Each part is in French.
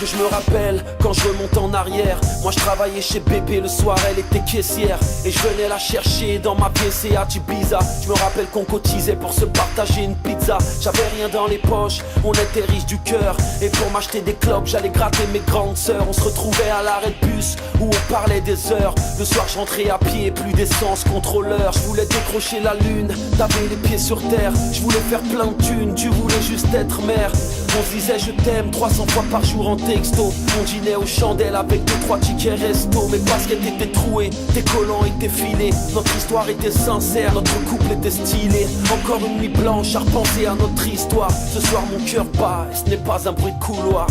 que je me rappelle quand je remonte en arrière. Moi je travaillais chez BP le soir, elle était caissière. Et je venais la chercher dans ma PCA Ibiza. Je me rappelle qu'on cotisait pour se partager une pizza. J'avais rien dans les poches, on était riches du cœur. Et pour m'acheter des clopes, j'allais gratter mes grandes sœurs. On se retrouvait à l'arrêt de bus où on parlait des heures. Le soir je rentrais à pied, plus d'essence, contrôleur. Je voulais décrocher la lune, t'avais les pieds sur terre. Je voulais faire plein de thunes, tu voulais juste être mère. On se disait je t'aime 300 fois par jour en texto. On dînait aux chandelles avec 2-3 tickets resto. Mes baskets étaient trouées, tes collants étaient filés. Notre histoire était sincère, notre couple était stylé. Encore une nuit blanche à repenser à notre histoire. Ce soir mon cœur bat et ce n'est pas un bruit de couloir.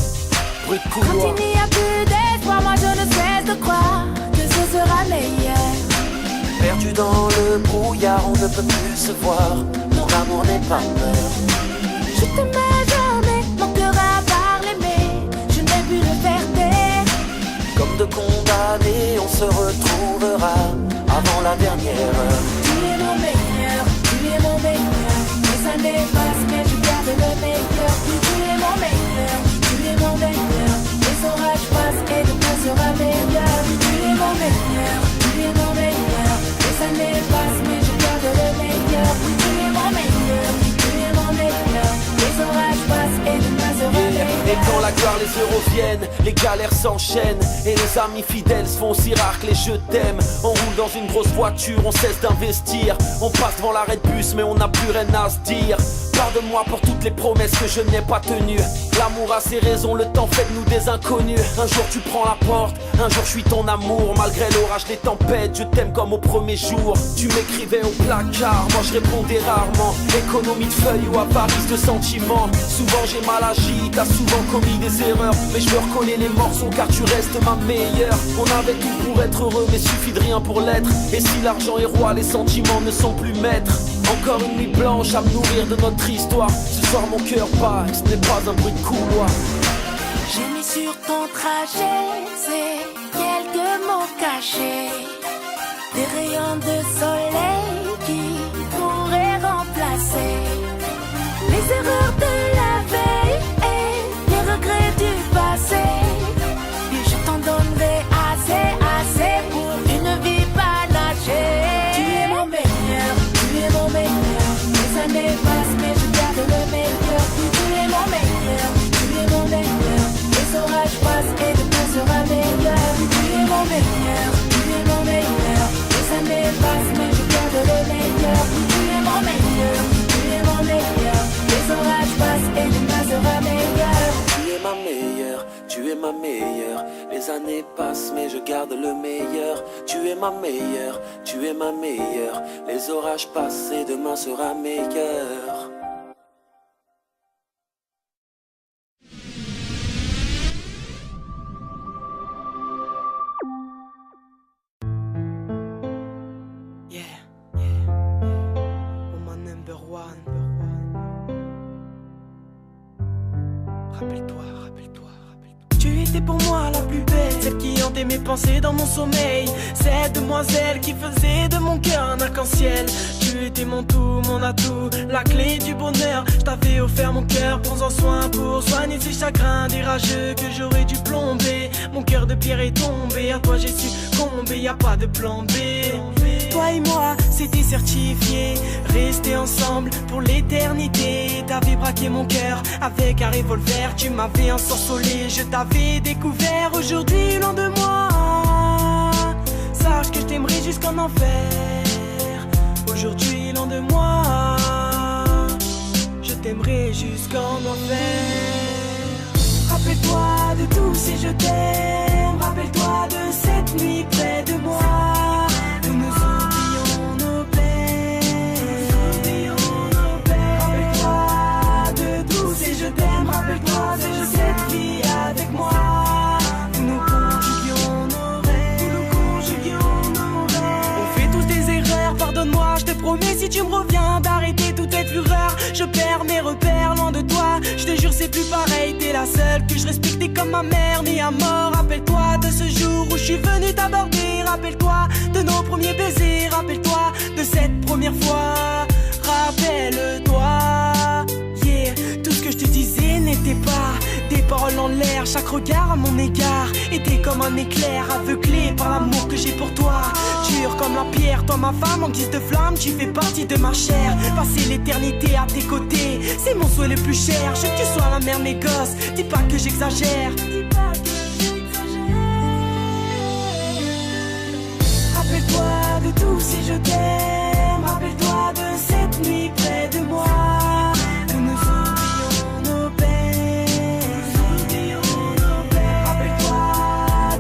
Bruit de couloir. Quand il n'y a plus d'espoir, moi je ne cesse de croire que ce sera meilleur. Perdu dans le brouillard, on ne peut plus se voir. Mon amour n'est pas peur. Je t'aimais jamais, mon cœur a parlé mais je n'ai plus de fierté. Comme de condamnés, on se retrouvera avant la dernière heure. Tu es mon meilleur, tu es mon meilleur. Les années passent mais je garde le meilleur. Oui, tu es mon meilleur, tu es mon meilleur. Les orages passent et demain sera meilleur. Oui, tu es mon meilleur, tu es mon meilleur. Les années passent mais je garde le meilleur. Oui, tu es mon meilleur, tu es mon meilleur. Les orages passent et demain sera meilleur. Et quand la gloire, les euros viennent, les galères s'enchaînent. Et les amis fidèles se font aussi rares que les je t'aime. On roule dans une grosse voiture, on cesse d'investir. On passe devant l'arrêt de bus mais on n'a plus rien à se dire. Pardonne-moi pour toutes les promesses que je n'ai pas tenues. L'amour a ses raisons, le temps fait de nous des inconnus. Un jour tu prends la porte, un jour je suis ton amour. Malgré l'orage, les tempêtes, je t'aime comme au premier jour. Tu m'écrivais au placard, moi je répondais rarement. Économie de feuilles ou avarice de sentiments. Souvent j'ai mal agi, t'as souvent commis des erreurs. Mais je me reconnais les morceaux car tu restes ma meilleure. On avait tout pour être heureux mais suffit de rien pour l'être. Et si l'argent est roi, les sentiments ne sont plus maîtres. Encore une nuit blanche à me nourrir de notre histoire. Ce soir mon cœur bat, ce n'est pas un bruit de couloir. J'ai mis sur ton trajet, c'est quelques mots cachés. Des rayons de soleil qui pourraient remplacer les erreurs de la veille et les regrets du passé. Et je t'en donnerai assez, assez pour une vie panachée. Tu es mon meilleur, tu es mon meilleur. Les années passent mais je garde le meilleur. Tu es mon meilleur, tu es mon meilleur. Les orages passent et demain sera meilleur. Tu es mon meilleur, tu es mon meilleur. Les années passent mais je garde le meilleur. Tu es mon meilleur, tu es mon meilleur. Les orages passent et demain sera meilleur. Tu es ma meilleure, tu es ma meilleure. Les années passent mais je garde le meilleur. Tu es ma meilleure, tu es ma meilleure. Les orages passent et demain sera meilleur. Tu étais pour moi la plus belle, celle qui hantait mes pensées dans mon sommeil. Cette demoiselle qui faisait de mon cœur un arc-en-ciel. Tu étais mon tout, mon atout, la clé du bonheur. Je t'avais offert mon cœur, prends-en soin pour soigner ces chagrins des rageux que j'aurais dû plomber. Mon cœur de pierre est tombé, à toi j'ai succombé, y a pas de plan B. Toi et moi, c'était certifié, rester ensemble pour l'éternité. T'avais braqué mon cœur avec un revolver, tu m'avais ensorcelé, je t'avais découvert. Aujourd'hui, loin de moi, sache que je t'aimerai jusqu'en enfer. Aujourd'hui, loin de moi, je t'aimerai jusqu'en enfer. Rappelle-toi de tous ces je t'aime, rappelle-toi de cette nuit près de moi. Nous nous oublions nos peines, rappelle-toi de tous ces je t'aime, rappelle-toi de cette vie avec moi. Nous conjuguions nos rêves, on fait tous des erreurs, pardonne-moi, je te promets si tu me reviens d'arrêter toute cette fureur. Je perds mes repères loin de toi, je te jure c'est plus pareil. T'es la seule que je respectais comme ma mère née à mort. Rappelle-toi de ce jour où je suis venu t'aborder. Rappelle-toi de nos premiers baisers, rappelle-toi de cette première fois. Rappelle-toi, yeah, tout ce que je te disais n'était pas des paroles en l'air. chaque regard à mon égard était comme un éclair, aveuglé par l'amour que j'ai pour toi. Dur comme la pierre, toi ma femme, en guise de flamme, tu fais partie de ma chair. Passer l'éternité à tes côtés, c'est mon souhait le plus cher. Je veux que tu sois la mère de mes gosses, dis pas que j'exagère. Rappelle-toi de tout si je t'aime, rappelle-toi de cette nuit près de moi. Nous nous oublions nos peines, rappelle-toi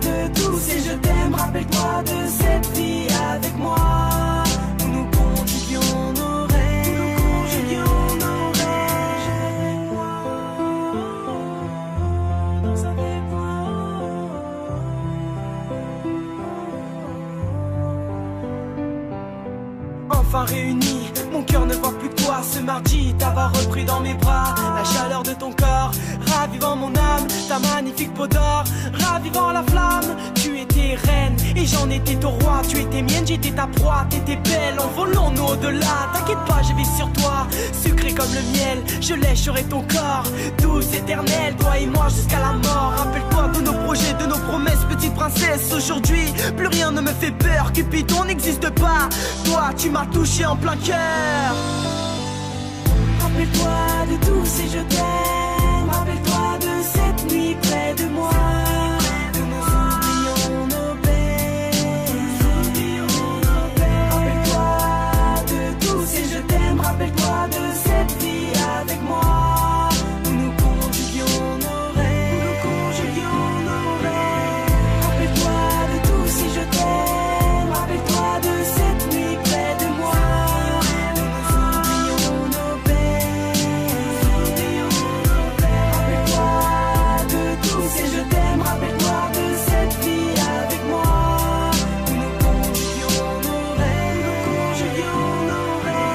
de tout si je t'aime, rappelle-toi de cette vie avec moi. Nous nous conjuguions nos rêves, nous conjuguions nos rêves. Danse avec moi. Enfin réunis, mon cœur ne voit plus que toi. Ce mardi, t'avoir repris dans mes bras. La chaleur de ton corps, ravivant mon âme. Ta magnifique peau d'or, ravivant la flamme. Tu étais reine et j'en étais ton roi. Tu étais mienne, j'étais ta proie. T'étais belle, envolons-nous au-delà. T'inquiète pas, je vis sur toi, sucré comme le miel. Je lécherai ton corps, douce, éternelle. Toi et moi jusqu'à la mort. Rappelle-toi de nos projets, de nos promesses, petite princesse. Aujourd'hui, plus rien ne me fait peur. Cupidon n'existe pas. Toi, tu m'as touché en plein cœur. Rappelle-toi de tout si je t'aime. Rappelle-toi de cette nuit près de moi. Nous nous oublions nos peines. Rappelle-toi de tout si je t'aime. Rappelle-toi de cette vie avec moi. Nous nous conjuguions nos rêves. Nous conjuguions nos rêves. Rappelle-toi de tout si je t'aime. Rappelle-toi de cette nuit près de moi. Nous nous oublions nos peines. Rappelle-toi de tout si je t'aime. Rappelle-toi de cette vie avec moi. Nous nous conjuguions nos rêves. Nous conjuguions nos rêves.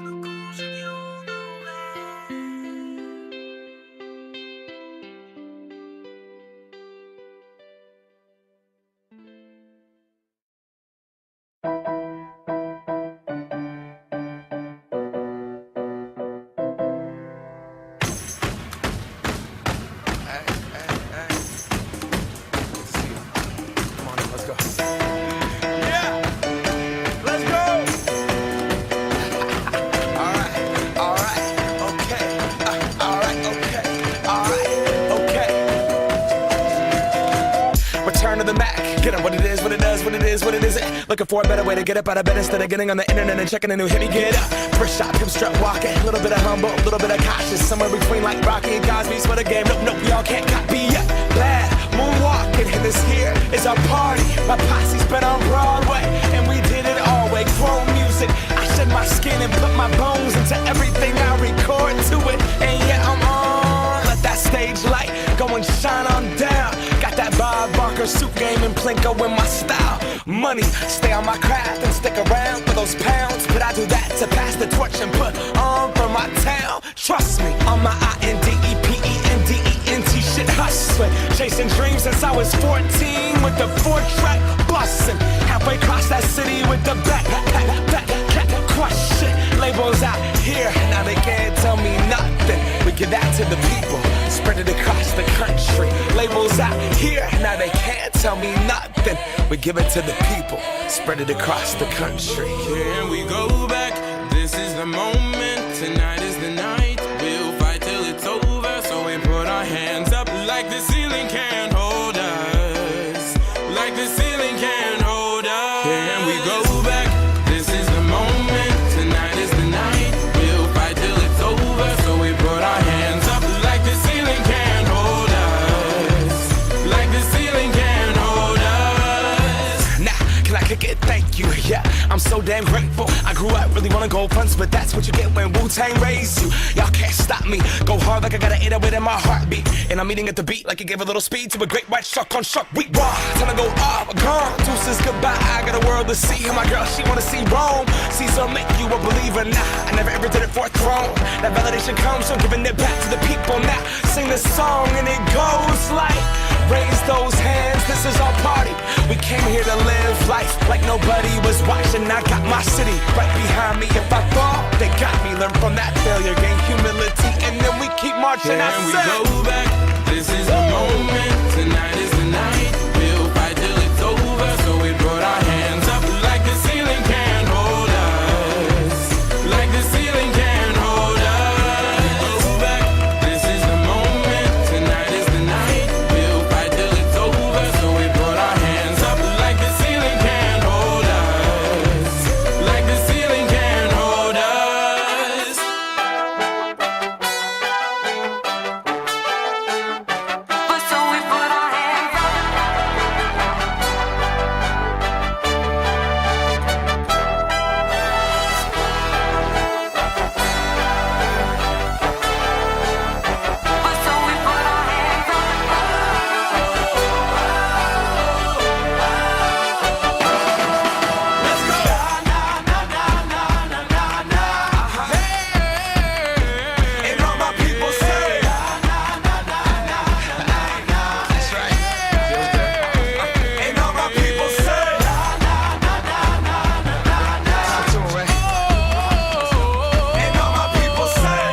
Nous conjuguions nos rêves. Return to the Mac. Get up what it is, what it does, what it is, what it isn't. Looking for a better way to get up out of bed instead of getting on the internet and checking a new hit. Me get up, first shot, hip strut walking. A little bit of humble, a little bit of cautious. Somewhere between like Rocky and Cosby's for the game. Nope, nope, y'all can't copy yet. Glad moonwalking, and this here is our party. My posse's been on Broadway, and we did it all way. Grown music, I shed my skin and put my bones into everything I record to it. And yeah, I'm on. Let that stage light go and shine on down. Got that Bob Barker suit game and Plinko in my style. Money, stay on my craft and stick around for those pounds. But I do that to pass the torch and put on for my town. Trust me, on my INDEPENDENT shit hustling. Chasing dreams since I was 14 with the 4-track bustin'. Halfway across that city with the back crush shit. Labels out here, now they can't tell me nothing. We give that to the people, spread it across the country. Labels out here, now they can't tell me nothing. We give it to the people, spread it across the country. Here we go back, this is the moment, tonight is the night. We'll fight till it's over, so we put our hands up like the ceiling can't hold us. Like the ceiling can't hold us. Here we go back, this is the moment, tonight is the night. We'll fight till it's over, so we put our hands up like the ceiling can't hold us. Like the ceiling can't hold us. Now, can I kick it? Thank you, yeah, I'm so damn grateful. I grew up really wanna go fronts, but that's what you get when Wu-Tang raised you. Y'all can't stop me, go hard like I got an 808 in my heartbeat. And I'm eating at the beat like it gave a little speed to a great white shark on Shark Week. Raw, time to go off, gone, deuces goodbye. I got a world to see, and my girl, she wanna see Rome. Caesar make you a believer, nah, I never ever did it for a throne. That validation comes from giving it back to the people. Now, sing this song and it goes like, raise those hands this is our party. We came here to live life like nobody was watching. I got my city right behind me. If I fall, they got me. Learn from that failure, gain humility, and then we keep marching. I Can we said, go back? This is the moment. Tonight is the night. We'll fight till it's over. So we put our hands up like the ceiling can't hold us. Like the ceiling can't hold us. Go back. This is the moment. Tonight is the night. We'll fight till it's over. So we put our hands up like the ceiling can't hold us. Like the ceiling can't hold us. So we put our hands up. So we put our hands up. and all my people say, that's right. And all my people say, and all my people say,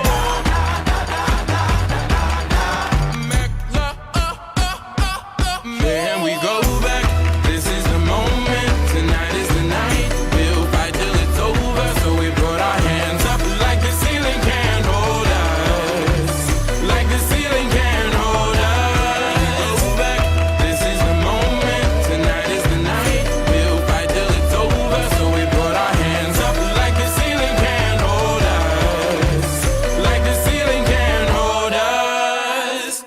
Can we go back? This is the moment. Tonight is the night. We'll fight till it's over. So we put our hands up like the ceiling can't hold us. Like the ceiling can't hold us. Go back. This is the moment. Tonight is the night. We'll fight till it's over. So we put our hands up like the ceiling can't hold us. Like the ceiling can't hold us.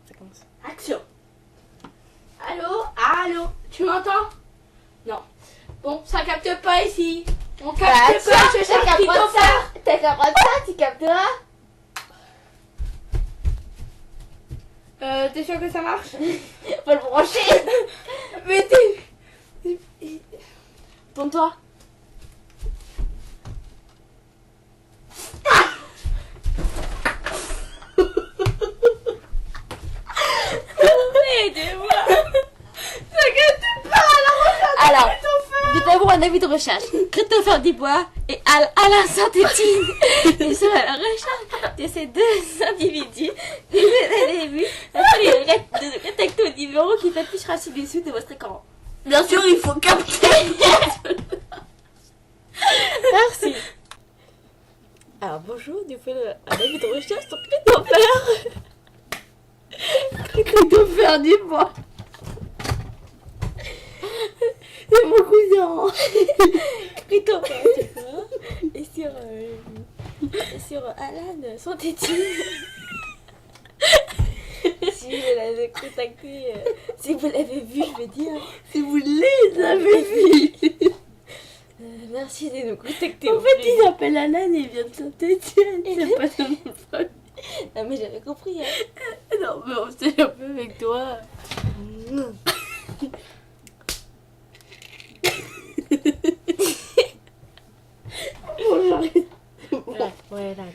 Ça commence. Action. Allô? Allô? Tu m'entends? Non. Bon, ça capte pas ici. On capte pas, je cherche Christopher. T'as qu'à prendre ça, tu capteras. T'es sûr que ça marche? Faut le brancher. Mais t'es... Tourne-toi. Aidez-moi. Ça capte pas, Alors, dites-moi un avis de recherche. Christopher Dubois et Alain Saint-Étienne. Ils sont à la recherche de ces deux individus. Vous avez vu de rétecter au numéro qui s'affichera ci-dessous de votre écran. Bien sûr, il faut capter. Merci. Alors bonjour, nous faisons un avis de recherche sur Christopher. Christopher Dubois. C'est mon cousin. Christopher Dubois. Et sur Alain Saint-Étienne. Si vous l'avez contacté, si vous l'avez vu, je veux dire. Si vous les avez vus. Merci de nous contacter. En fait, il s'appelle Alan et il vient de Saint-Étienne. C'est pas son nom de famille. Non mais j'avais compris. Hein. Non, mais on s'est un peu avec toi. Bon, j'arrête. Voilà, voilà.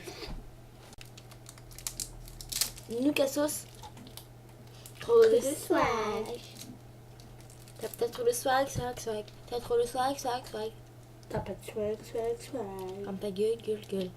Nuka sauce. Trop de swag. T'as trop le swag. T'as trop le swag. T'as pas de swag. Comme ta gueule.